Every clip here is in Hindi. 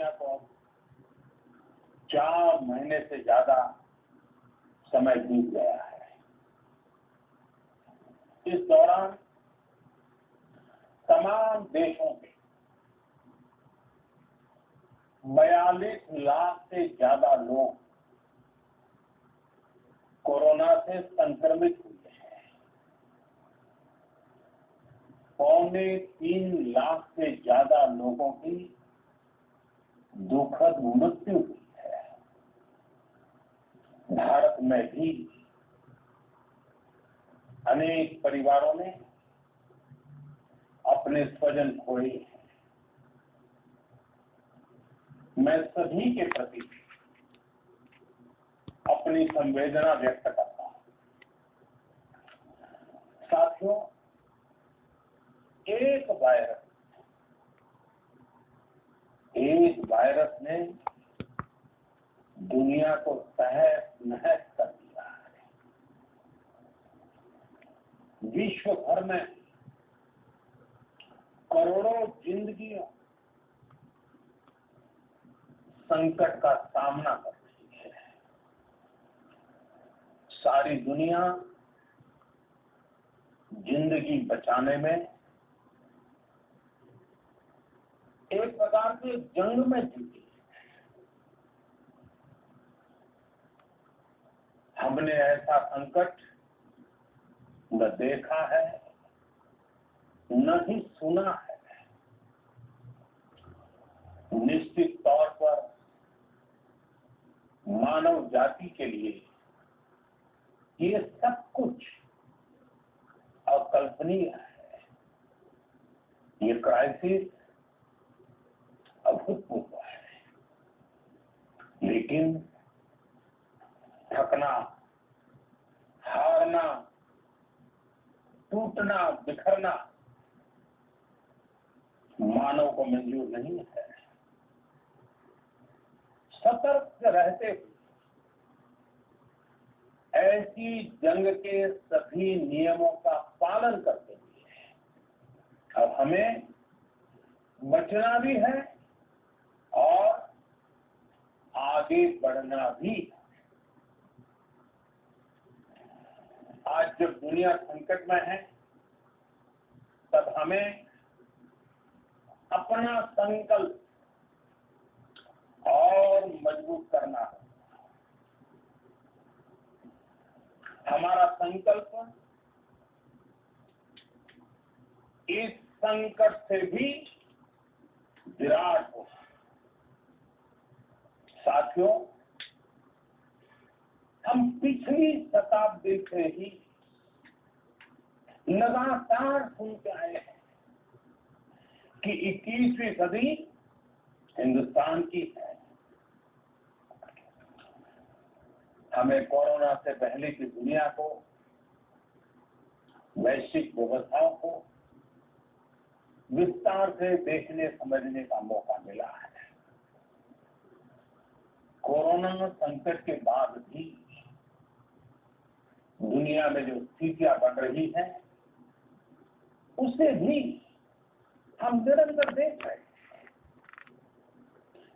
दुनिया को अब 4 महीने से ज्यादा समय बीत गया है। इस दौरान तमाम देशों के 42 लाख से ज्यादा लोग कोरोना से संक्रमित हुए हैं। 3.25 लाख से ज्यादा लोगों की दुखद मृत्यु हुई है। भारत में भी अनेक परिवारों ने अपने स्वजन खोए हैं। मैं सभी के प्रति अपनी संवेदना व्यक्त करता हूं। साथियों, एक वायरस ने दुनिया को तहस नहस कर दिया है। विश्व भर में करोड़ों जिंदगियां संकट का सामना कर रही है। सारी दुनिया जिंदगी बचाने में एक प्रकार की जंग में जुटी है। हमने ऐसा संकट न देखा है, न ही सुना है। निश्चित तौर पर मानव जाति के लिए ये सब कुछ अकल्पनीय है। ये क्राइसिस अभूतपूर्व है, लेकिन थकना, हारना, टूटना, बिखरना मानव को मंजूर नहीं है। सतर्क रहते हुए ऐसी जंग के सभी नियमों का पालन करते हुए अब हमें बचना भी है और आगे बढ़ना भी है। आज जब दुनिया संकट में है, तब हमें अपना संकल्प और मजबूत करना है। हमारा संकल्प इस संकट से भी विराट हो। साथियों, हम पिछली शताब्दी से ही लगातार सुनते आए हैं कि 21वीं सदी हिंदुस्तान की है। हमें कोरोना से पहले की दुनिया को, वैश्विक व्यवस्थाओं को विस्तार से देखने समझने का मौका मिला है। कोरोना संकट के बाद भी दुनिया में जो स्थितियां बन रही हैं, उसे भी हम निरंतर देख रहे हैं।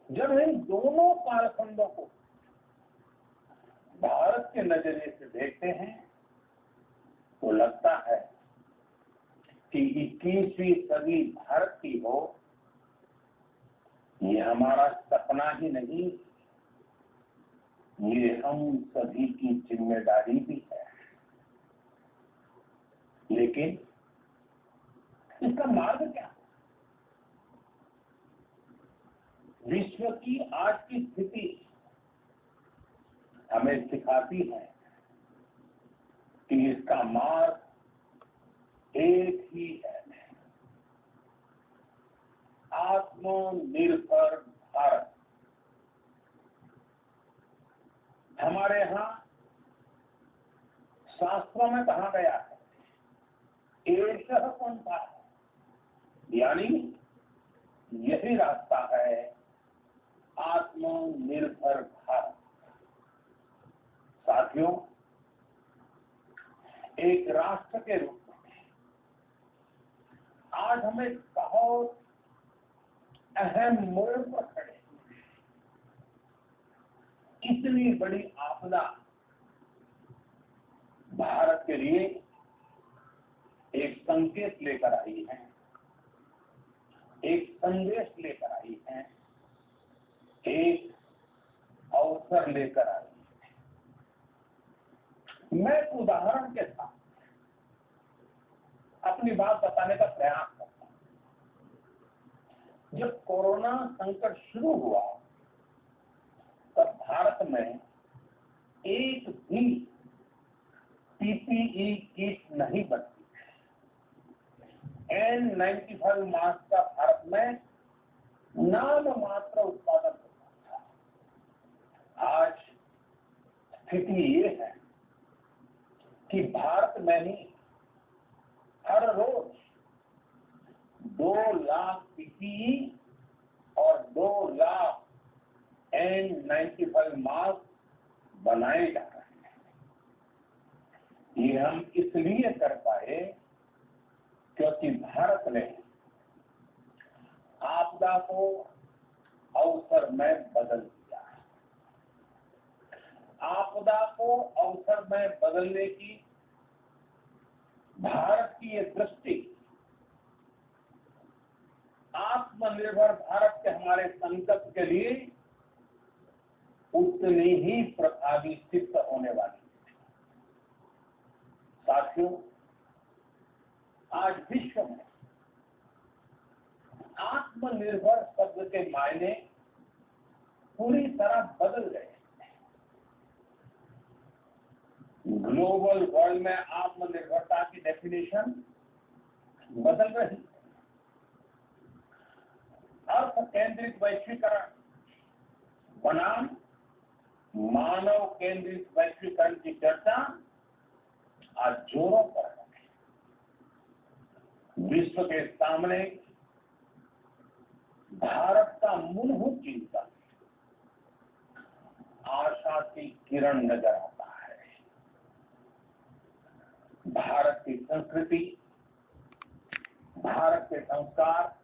जब इन दोनों कालखंडों को भारत के नजरिए से देखते हैं, तो लगता है कि 21वीं सदी भारत की हो, ये हमारा सपना ही नहीं, ये हम सभी की जिम्मेदारी भी है। लेकिन इसका मार्ग क्या? विश्व की आज की स्थिति हमें सिखाती है कि इसका मार्ग एक ही है, आत्मनिर्भर भारत। हमारे यहाँ शास्त्रों में कहा गया है, एषः पंथा, यानी यही रास्ता है आत्मनिर्भर भारत। साथियों, एक राष्ट्र के रूप में आज हमें बहुत अहम मोड़ पर खड़े हैं। इतनी बड़ी आपदा भारत के लिए एक संकेत लेकर आई है, एक संदेश लेकर आई है, एक अवसर लेकर आई है। मैं एक उदाहरण के साथ अपनी बात बताने का प्रयास करता हूं। जब कोरोना संकट शुरू हुआ तब भारत में एक भी पीपीई किट नहीं बनती। N95 मास्क का भारत में नाम मात्र उत्पादन होता था। आज स्थिति ये है कि भारत में ही हर रोज 2 लाख पीपीई और 2 लाख N95 मास्क बनाए जा रहे हैं। ये हम इसलिए कर पाए क्योंकि भारत ने आपदा को अवसर में बदल दिया। आपदा को अवसर में बदलने की भारत की ये दृष्टि आत्मनिर्भर भारत के हमारे संकल्प के लिए उतनी ही प्रभावी सिद्ध होने वाली है। साथियों, आज विश्व में आत्मनिर्भर शब्द के मायने पूरी तरह बदल गए। ग्लोबल वर्ल्ड में आत्मनिर्भरता की डेफिनेशन बदल रही है। अर्थ केंद्रित वैश्वीकरण बनाम मानव केंद्रित वैश्वीकरण की चर्चा आज जोरों पर है। विश्व के सामने भारत का मूलभूत चिंतन आशा की किरण नजर आता है। भारत की संस्कृति, भारत के संस्कार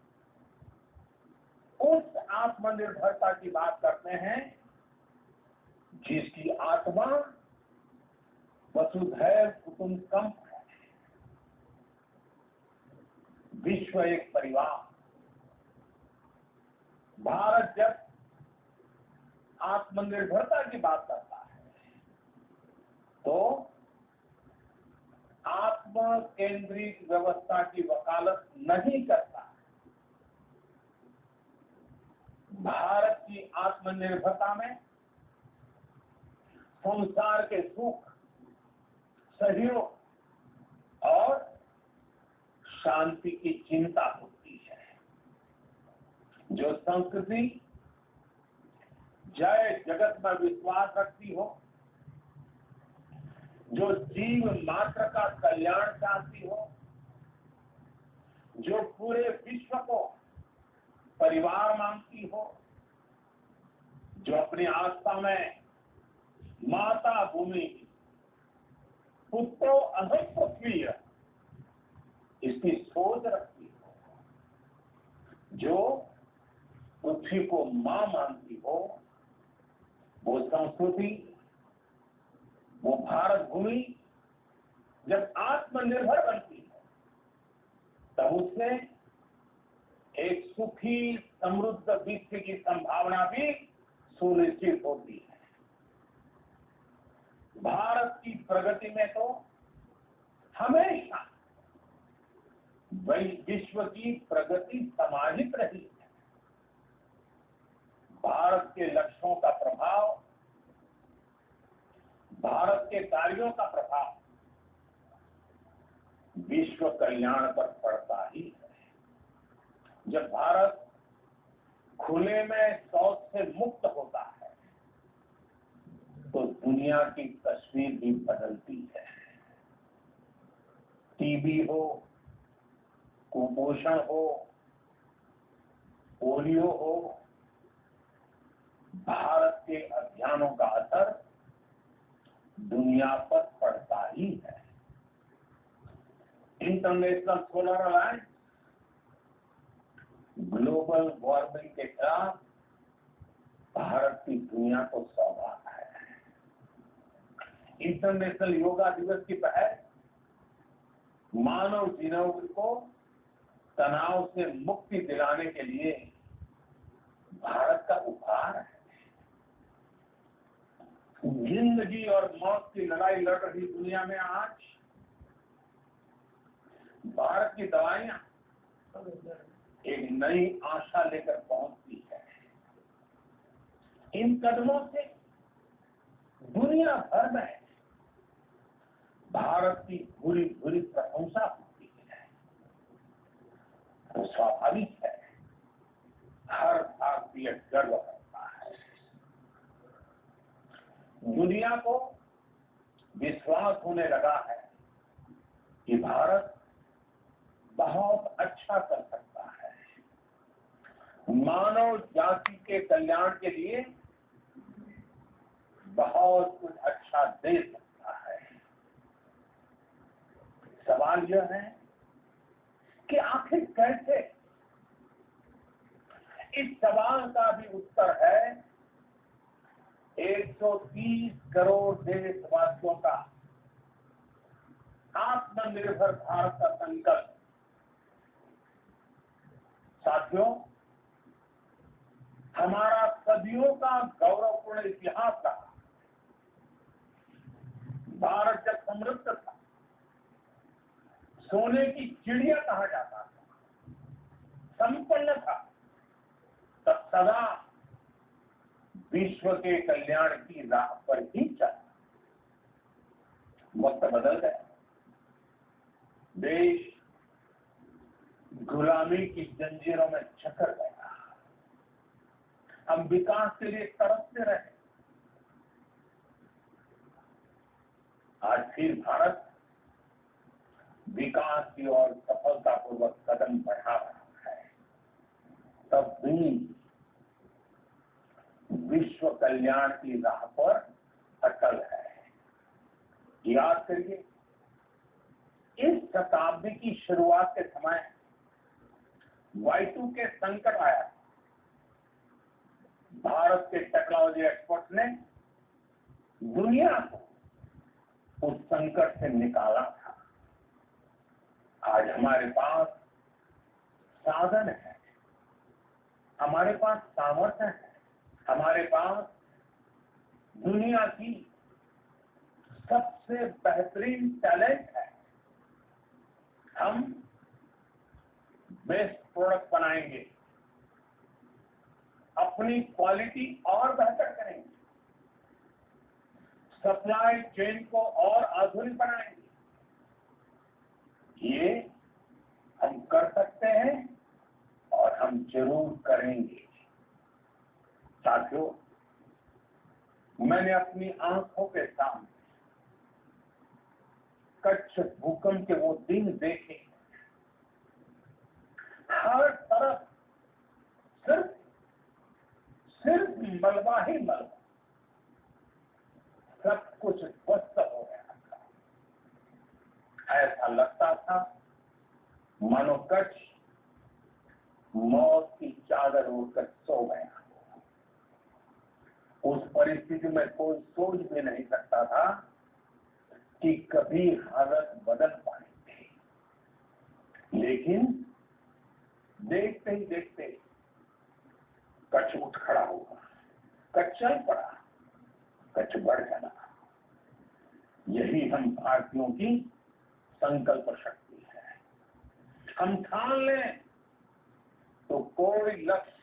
उस आत्मनिर्भरता की बात करते हैं जिसकी आत्मा वसुधैव कुटुंबकम है। विश्व एक परिवार। भारत जब आत्मनिर्भरता की बात करता है तो आत्म केंद्रित व्यवस्था की वकालत नहीं करता। भारत की आत्मनिर्भरता में संसार के सुख, सहयोग और शांति की चिंता होती है। जो संस्कृति जय जगत में विश्वास रखती हो, जो जीव मात्र का कल्याण चाहती हो, जो पूरे विश्व को परिवार मानती हो, जो अपनी आस्था में माता भूमि, पुत्रो अहम पृथ्वी इसकी सोच रखती हो, जो पृथ्वी को मां मानती हो, वो संस्कृति, वो भारत भूमि जब आत्मनिर्भर बनती है तब उससे एक सुखी समृद्ध विश्व की संभावना भी सुनिश्चित होती है। भारत की प्रगति में तो हमेशा वही विश्व की प्रगति समाहित रही है। भारत के लक्ष्यों का प्रभाव, भारत के कार्यों का प्रभाव विश्व कल्याण पर पड़ता ही है। जब भारत खुले में शौच से मुक्त होता है तो दुनिया की तस्वीर भी बदलती है। टीबी हो, कुपोषण हो, पोलियो हो, भारत के अभियानों का असर दुनिया पर पड़ता ही है। International solar alliance global warming के खिलाफ भारत की दुनिया को सौगात है। इंटरनेशनल योगा दिवस की पहल मानव जीवन को तनाव से मुक्ति दिलाने के लिए भारत का उपहार है। जिंदगी और मौत की लड़ाई लड़ रही दुनिया में आज भारत की दवाइयां एक नई आशा लेकर पहुंचती है। इन कदमों से दुनिया भर में भारत की भूरी भूरी प्रशंसा होती है। तो स्वाभाविक है, हर भारतीय गर्व करता है। दुनिया को विश्वास होने लगा है कि भारत बहुत अच्छा कर सकता है, मानव जाति के कल्याण के लिए बहुत कुछ अच्छा दे सकता है। सवाल यह है कि आखिर कैसे? इस सवाल का भी उत्तर है 130 करोड़ देशवासियों का आत्मनिर्भर भारत का संकल्प। साथियों, हमारा सदियों का गौरवपूर्ण इतिहास रहा। भारत जब समृद्ध था, सोने की चिड़िया कहा जाता था, संपन्न था, तब सदा विश्व के कल्याण की राह पर ही चला। वक्त बदल गया, देश गुलामी की जंजीरों में जकड़ गया। हम विकास के लिए तरसते रहे। आज फिर भारत विकास की ओर सफलतापूर्वक कदम बढ़ा रहा है। तब भी विश्व कल्याण की राह पर अटल है। याद करिए, इस शताब्दी की शुरुआत के समय Y2K संकट आया। भारत के टेक्नोलॉजी एक्सपर्ट ने दुनिया को उस संकट से निकाला था। आज हमारे पास साधन है, हमारे पास सामर्थ्य है, हमारे पास दुनिया की सबसे बेहतरीन टैलेंट है। हम बेस्ट प्रोडक्ट बनाएंगे, अपनी क्वालिटी और बेहतर करेंगे, सप्लाई चेन को और आधुनिक बनाएंगे। ये हम कर सकते हैं और हम जरूर करेंगे। साथियों, मैंने अपनी आंखों के सामने कच्छ भूकंप के वो दिन देखे। हर तरफ सिर्फ मलबा ही मलबा, सब कुछ ध्वस्त हो गया था। ऐसा लगता था मानो कच्छ मौत की चादर ओढ़कर सो गया। उस परिस्थिति में कोई सोच भी नहीं सकता था कि कभी हालत बदल पाएंगे। लेकिन देखते ही देखते कच्छ उठ खड़ा हुआ, कच्छ चल पड़ा, कच्छ बढ़ चला। यही हम भारतीयों की संकल्प शक्ति है। हम ठान लें तो कोई लक्ष्य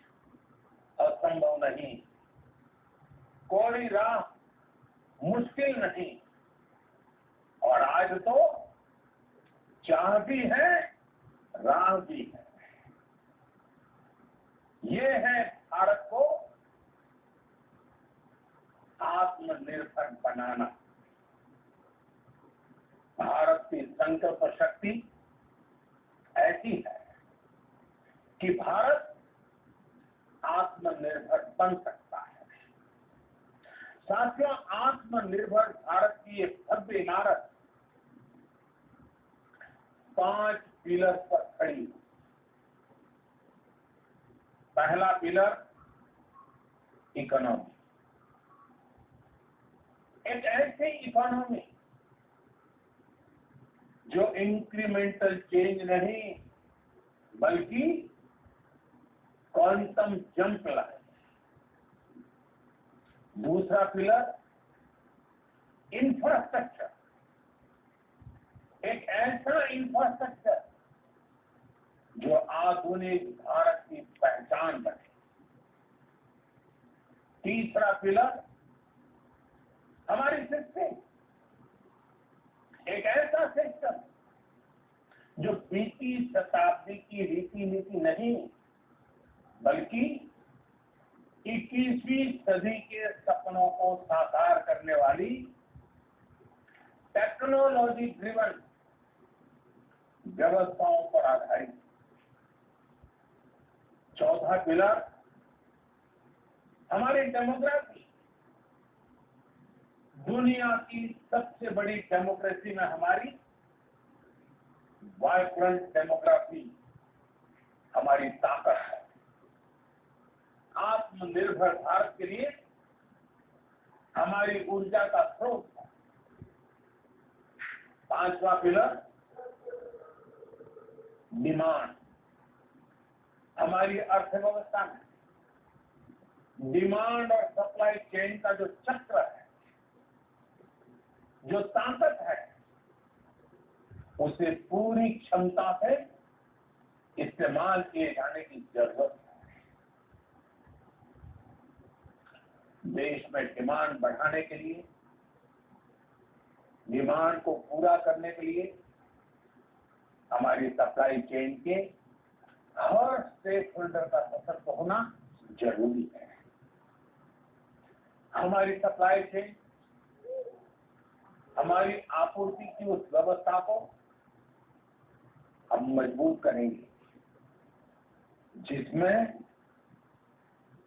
असंभव नहीं, कोई राह मुश्किल नहीं। और आज तो चाह भी है, राह भी है। ये है भारत को आत्मनिर्भर बनाना। भारत की संकल्प शक्ति ऐसी है कि भारत आत्मनिर्भर बन सकता है। साथियों, आत्मनिर्भर भारत की ये भव्य इमारत 5 पिलर पर खड़ी है। पहला पिलर इकोनॉमी, एक ऐसी इकोनॉमी जो इंक्रीमेंटल चेंज नहीं बल्कि क्वांटम जंप लाए। दूसरा पिलर इंफ्रास्ट्रक्चर, एक ऐसा इंफ्रास्ट्रक्चर जो आधुनिक भारत की पहचान बने। तीसरा पिलर हमारी सिस्टम, एक ऐसा सिस्टम जो बीती शताब्दी की रीति नीति नहीं बल्कि 21वीं सदी के सपनों को साकार करने वाली टेक्नोलॉजी ड्रिवन व्यवस्थाओं पर आधारित। चौथा पिलर हमारी डेमोक्रेसी, दुनिया की सबसे बड़ी डेमोक्रेसी में हमारी वाइब्रेंट डेमोक्रेसी हमारी ताकत है। आत्मनिर्भर भारत के लिए हमारी ऊर्जा का स्रोत है। पांचवा पिलर डिमांड, हमारी अर्थव्यवस्था में डिमांड और सप्लाई चेन का जो चक्र है, जो ताकत है, उसे पूरी क्षमता से इस्तेमाल किए जाने की जरूरत है। देश में डिमांड बढ़ाने के लिए, डिमांड को पूरा करने के लिए हमारी सप्लाई चेन के हर स्टेक होल्डर का सशक्त होना जरूरी है। हमारी सप्लाई चेन, हमारी आपूर्ति की उस व्यवस्था को हम मजबूत करेंगे जिसमें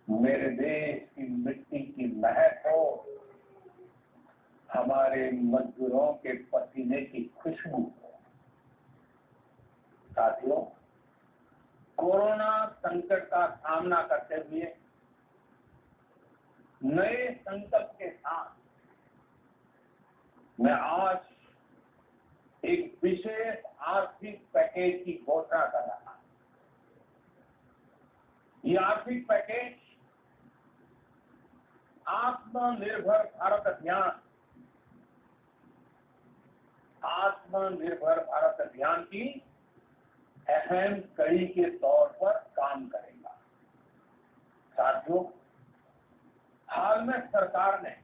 मेरे देश की मिट्टी की महक हो, हमारे मजदूरों के पसीने की खुशबू हो। साथियों, कोरोना संकट का सामना करते हुए नए संकल्प के साथ मैं आज एक विशेष आर्थिक पैकेज की घोषणा कर रहा हूं। ये आर्थिक पैकेज आत्मनिर्भर भारत अभियान, आत्मनिर्भर भारत अभियान की अहम कड़ी के तौर पर काम करेगा। साथियों, हाल में सरकार ने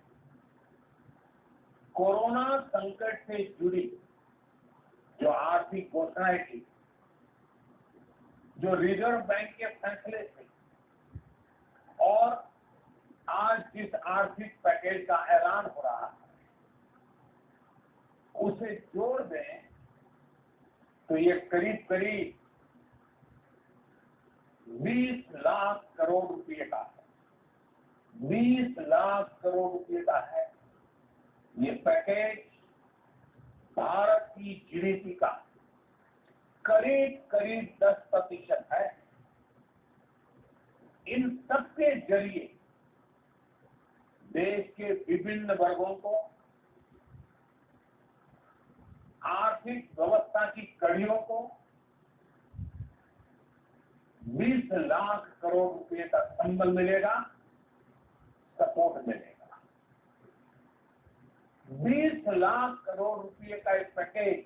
कोरोना संकट से जुड़ी जो आर्थिक घोषणाएं की, जो रिजर्व बैंक के फैसले थे और आज जिस आर्थिक पैकेज का ऐलान हो रहा है, उसे जोड़ दें तो ये करीब करीब 20 लाख करोड़ रुपए का है। 20 लाख करोड़ रुपए का है। ये पैकेज भारत की जीडीपी का करीब करीब 10% है। इन सबके जरिए देश के विभिन्न वर्गों को आर्थिक व्यवस्था की कड़ियों को 20 लाख करोड़ रुपए का संबल मिलेगा, सपोर्ट मिलेगा। 20 लाख करोड़ रुपए का एक पैकेज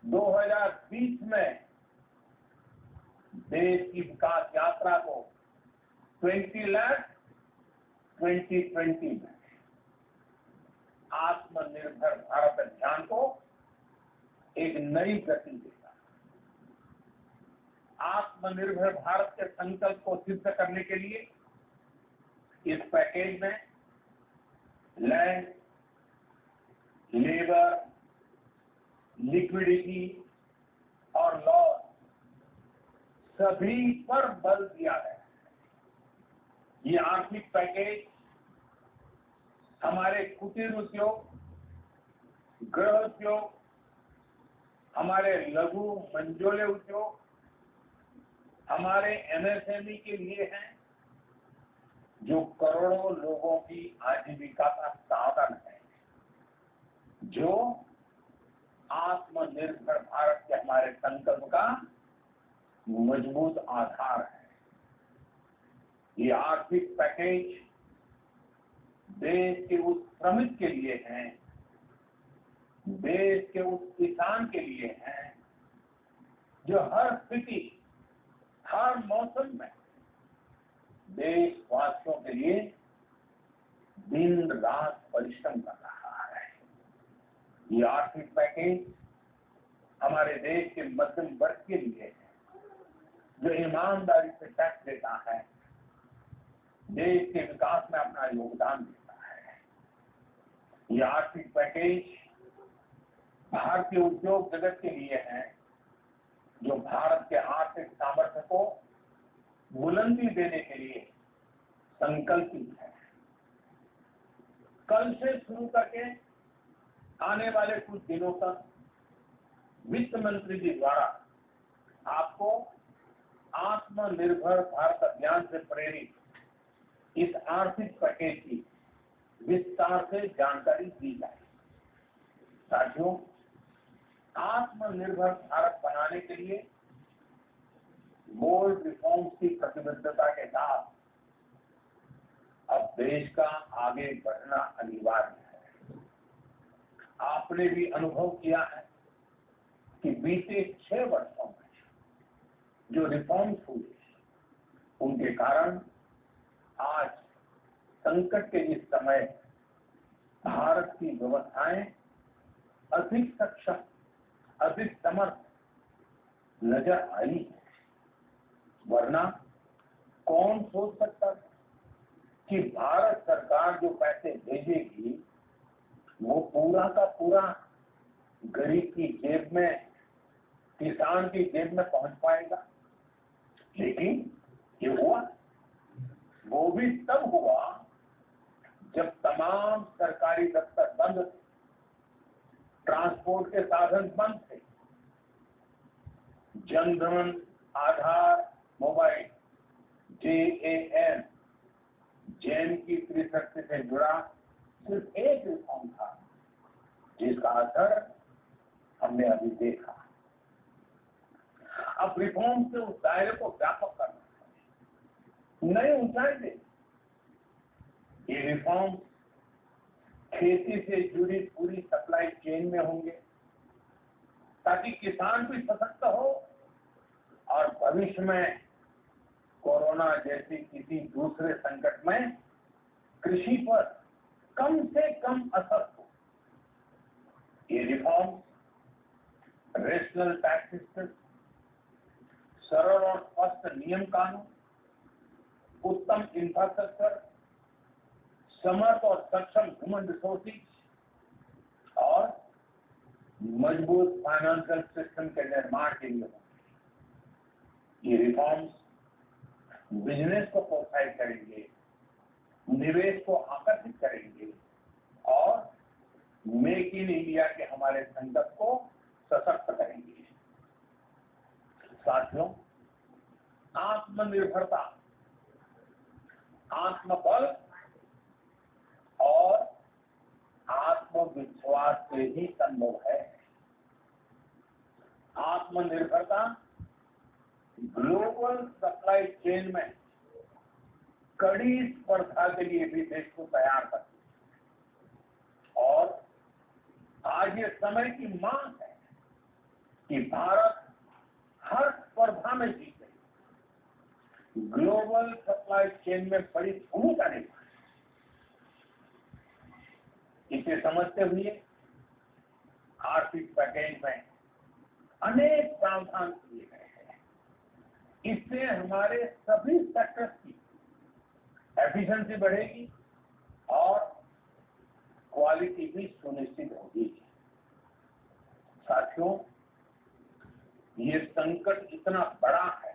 2020 में देश की विकास यात्रा को 20 लाख 2020 में आत्मनिर्भर भारत अभियान को एक नई गति देगा। आत्मनिर्भर भारत के संकल्प को सिद्ध करने के लिए इस पैकेज में लैंड, लेबर, लिक्विडिटी और लॉस सभी पर बल दिया गया है। ये आर्थिक पैकेज हमारे कुटीर उद्योग, गृह उद्योग, हमारे लघु मंझोले उद्योग, हमारे एमएसएमई के लिए हैं, जो करोड़ों लोगों की आजीविका का साधन है, जो आत्मनिर्भर भारत के हमारे संकल्प का मजबूत आधार है। ये आर्थिक पैकेज देश के उस श्रमिक के लिए है, देश के उस किसान के लिए है जो हर स्थिति, हर मौसम में देशवासियों के लिए दिन रात परिश्रम कर रहा है। ये आर्थिक पैकेज हमारे देश के मध्यम वर्ग के लिए है, जो ईमानदारी से टैक्स देता है, देश के विकास में अपना योगदान देता है। ये आर्थिक पैकेज भारतीय उद्योग जगत के लिए है, जो भारत के आर्थिक सामर्थ्य को बुलंदी देने के लिए संकल्पित है। कल से शुरू करके आने वाले कुछ दिनों तक वित्त मंत्री जी द्वारा आपको आत्मनिर्भर भारत अभियान से प्रेरित इस आर्थिक पैकेज की विस्तार से जानकारी दी जाए। साथियों, आत्मनिर्भर भारत बनाने के लिए बोल्ड रिफॉर्म्स की प्रतिबद्धता के साथ अब देश का आगे बढ़ना अनिवार्य है। आपने भी अनुभव किया है कि बीते 6 वर्षों में जो रिफॉर्म्स हुए, उनके कारण आज संकट के इस समय भारत की व्यवस्थाएं अधिक सक्षम, अधिक समर्थ नजर आई है। वरना कौन सोच सकता था कि भारत सरकार जो पैसे भेजेगी वो पूरा का पूरा गरीब की जेब में, किसान की जेब में पहुंच पाएगा। लेकिन ये हुआ, वो भी तब हुआ जब तमाम सरकारी दफ्तर बंद थे, ट्रांसपोर्ट के साधन बंद थे, जनधन, आधार, मोबाइल, JAM, जैन की त्रिशक्ति से जुड़ा सिर्फ एक रिफॉर्म था, जिसका असर हमने अभी देखा। अब रिफॉर्म से उस दायरे को व्यापक करना है, नई ऊंचाई दे। ये रिफॉर्म खेती से जुड़ी पूरी सप्लाई चेन में होंगे, ताकि किसान भी सशक्त हो और भविष्य में कोरोना जैसी किसी दूसरे संकट में कृषि पर कम से कम असर हो। ये रिफॉर्म रेशनल टैक्स सिस्टम, सरल और स्पष्ट नियम कानून, उत्तम इंफ्रास्ट्रक्चर, समर्थ और सक्षम ह्यूमन रिसोर्सेज और मजबूत फाइनेंशियल सिस्टम के निर्माण के लिए होंगे। ये रिफॉर्म्स बिजनेस को प्रोत्साहित करेंगे, निवेश को आकर्षित करेंगे और मेक इन इंडिया के हमारे संकल्प को सशक्त करेंगे। साथियों, आत्मनिर्भरता, आत्मबल और आत्मविश्वास से ही संभव है। आत्मनिर्भरता ग्लोबल सप्लाई चेन में कड़ी स्पर्धा के लिए भी देश को तैयार करती है। और आज ये समय की मांग है कि भारत हर स्पर्धा में जीते, ग्लोबल सप्लाई चेन में बड़ी भूमिका निभाए। इसे समझते हुए आर्थिक पैकेज में अनेक प्रावधान किए गए हैं। इससे हमारे सभी सेक्टर्स की एफिशिएंसी बढ़ेगी और क्वालिटी भी सुनिश्चित होगी। साथियों, ये संकट इतना बड़ा है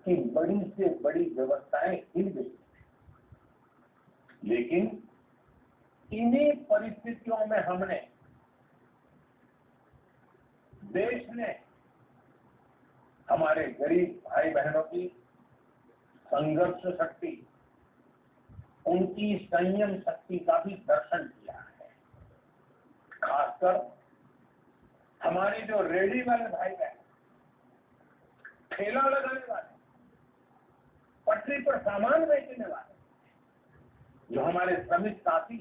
कि बड़ी से बड़ी व्यवस्थाएं हिल गई, लेकिन इन्हीं परिस्थितियों में हमने, देश ने हमारे गरीब भाई बहनों की संघर्ष शक्ति, उनकी संयम शक्ति का भी दर्शन किया है। खासकर हमारे जो रेडी वाले भाई बहन, ठेला लगाने वाले, पटरी पर सामान बेचने वाले, जो हमारे श्रमिक साथी,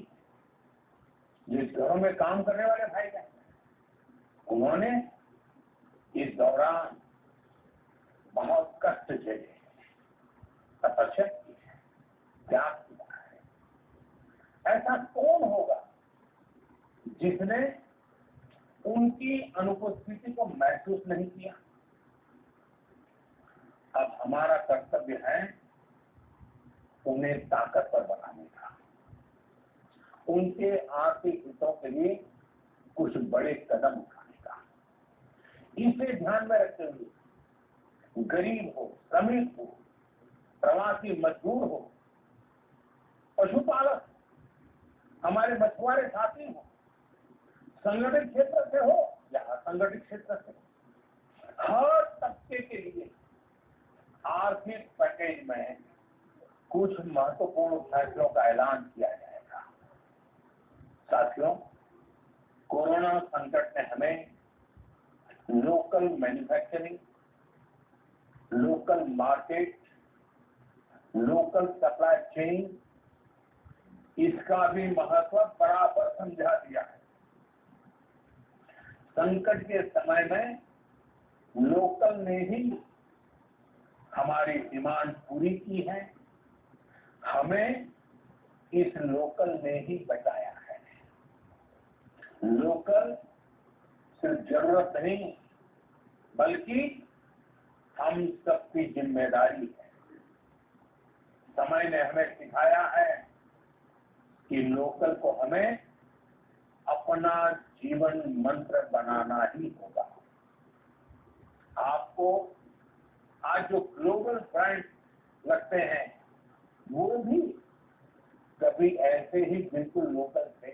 जिस घरों में काम करने वाले भाई बहन, उन्होंने इस दौरान बहुत कष्ट झेले, तपस्या की है, त्याग किया है। ऐसा कौन होगा जिसने उनकी अनुपस्थिति को महसूस नहीं किया? अब हमारा कर्तव्य है उन्हें ताकतवर बनाने का, उनके आर्थिक हितों के लिए कुछ बड़े कदम उठाने का। इसे ध्यान में रखते हुए गरीब हो, श्रमिक हो, प्रवासी मजदूर हो, पशुपालक, हमारे मछुआरे साथी हो, संगठित क्षेत्र से हो या असंगठित क्षेत्र से, हर तबके के लिए आर्थिक पैकेज में कुछ महत्वपूर्ण फैसलों का ऐलान किया जाएगा। साथियों, कोरोना संकट ने हमें local manufacturing, local market, local supply chain, इसका भी महत्व बराबर समझा दिया है। संकट के समय में लोकल ने ही हमारी डिमांड पूरी की है, हमें इस लोकल ने ही बचाया है। लोकल सिर्फ जरूरत नहीं, बल्कि हम सबकी जिम्मेदारी है। समय ने हमें सिखाया है कि लोकल को हमें अपना जीवन मंत्र बनाना ही होगा। आपको आज जो ग्लोबल ब्रांड लगते हैं, वो भी कभी ऐसे ही बिल्कुल लोकल थे,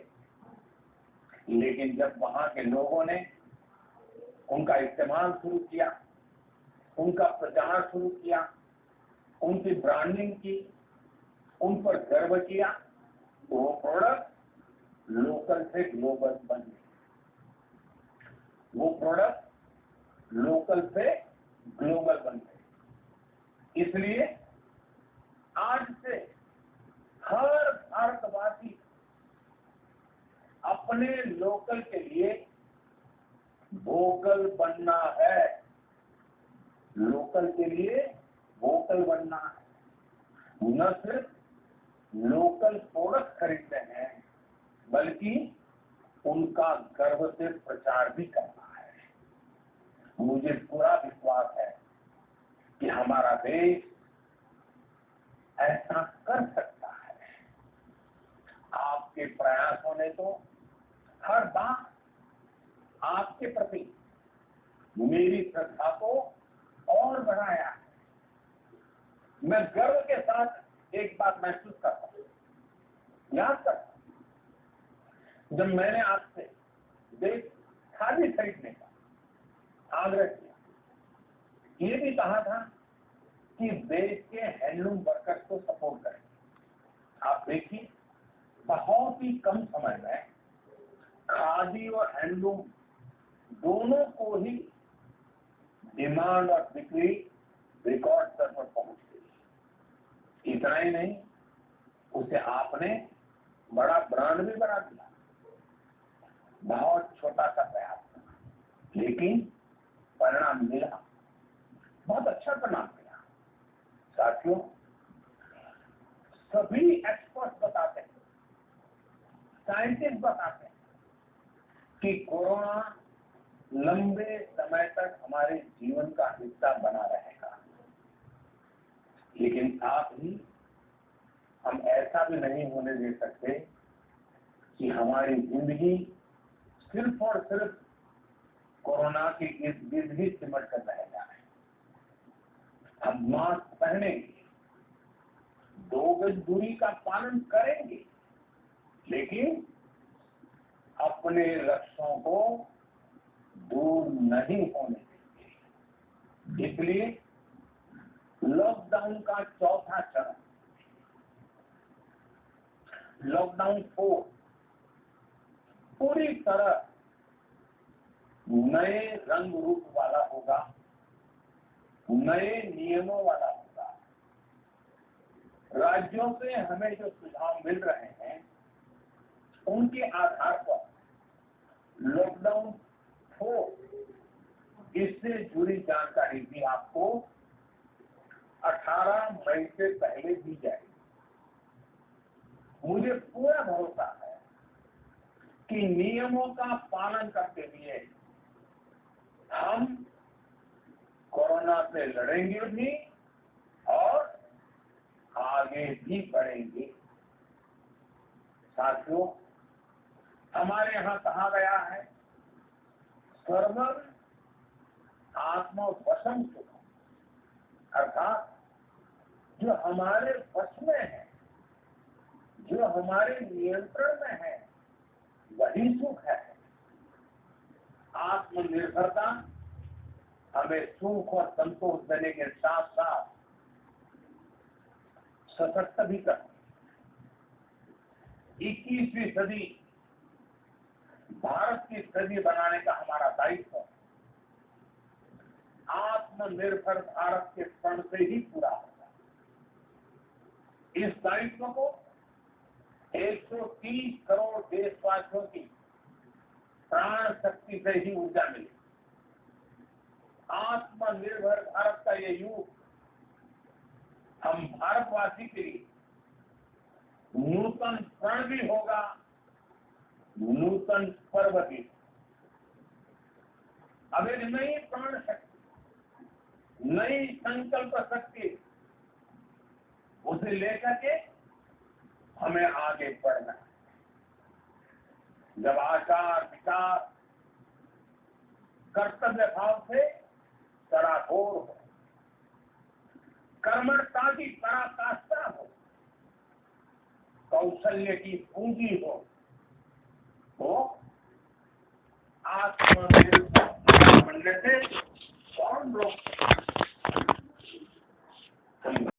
लेकिन जब वहां के लोगों ने उनका इस्तेमाल शुरू किया, उनका प्रचार शुरू किया, उनकी ब्रांडिंग की, उन पर गर्व किया, तो वो प्रोडक्ट लोकल से ग्लोबल बन गए। वो प्रोडक्ट लोकल से ग्लोबल बन गए। इसलिए आज से हर भारतवासी अपने लोकल के लिए वोकल बनना है। लोकल के लिए वोकल बनना है। न सिर्फ लोकल प्रोडक्ट खरीदते हैं, बल्कि उनका गर्व से प्रचार भी करना है। मुझे पूरा विश्वास है कि हमारा देश ऐसा कर सकता है। आपके प्रयासों ने तो हर बार आपके प्रति मेरी श्रद्धा को और बढ़ाया है। मैं गर्व के साथ एक बात महसूस करता हूं, याद करता हूं, जब मैंने आपसे देश खादी खरीदने का आग्रह किया, ये भी कहा था कि देश के हैंडलूम वर्कर्स को सपोर्ट करें। आप देखिए, बहुत ही कम समय में खादी और हैंडलूम दोनों को ही डिमांड और बिक्री रिकॉर्ड स्तर पर पहुंच गई। इतना ही नहीं, उसे आपने बड़ा ब्रांड भी बना दिया। बहुत छोटा सा प्रयास था, लेकिन परिणाम मिला, बहुत अच्छा परिणाम मिला। साथियों, सभी एक्सपर्ट बताते हैं, साइंटिस्ट बताते हैं कि कोरोना लंबे समय तक हमारे जीवन का हिस्सा बना रहेगा। लेकिन साथ ही हम ऐसा भी नहीं होने दे सकते कि हमारी जिंदगी सिर्फ और सिर्फ कोरोना के इर्द गिर्द ही सिमट कर रह जाए। हम मास्क पहनेंगे, 2 गज दूरी का पालन करेंगे, लेकिन अपने लक्ष्यों को दूर नहीं होने देंगे। इसलिए लॉकडाउन का चौथा चरण, लॉकडाउन 4 पूरी तरह नए रंग रूप वाला होगा, नए नियमों वाला होगा। राज्यों से हमें जो सुझाव मिल रहे हैं उनके आधार पर लॉकडाउन 4 इससे जुड़ी जानकारी भी आपको 18 मई से पहले दी जाएगी। मुझे पूरा भरोसा है कि नियमों का पालन करते हुए हम कोरोना से लड़ेंगे भी और आगे भी बढ़ेंगे। साथियों, हमारे यहाँ कहा गया है, सर्वम आत्मवशम सुखम, अर्थात जो हमारे वश में है, जो हमारे नियंत्रण में है, वही सुख है। आत्मनिर्भरता हमें सुख और संतोष देने के साथ साथ सशक्त भी करती है। 21वीं सदी भारत की सदी बनाने का हमारा दायित्व आत्मनिर्भर भारत के क्षण से ही पूरा होगा। इस दायित्व को 130 करोड़ देशवासियों की प्राण शक्ति से ही ऊर्जा मिली। आत्मनिर्भर भारत का ये युग हम भारतवासी के लिए नूतन प्रण भी होगा, नूतन पर्व भी। अब एक नई प्राण शक्ति, नई संकल्प शक्ति, उसे लेकर के हमें आगे बढ़ना है। जब आचार विचार कर्तव्य भाव से सराबोर हो, कर्मठता की पराकाष्ठा हो, कौशल्य की पूंजी हो, तो आत्मनिर्भर बनने से कौन रोक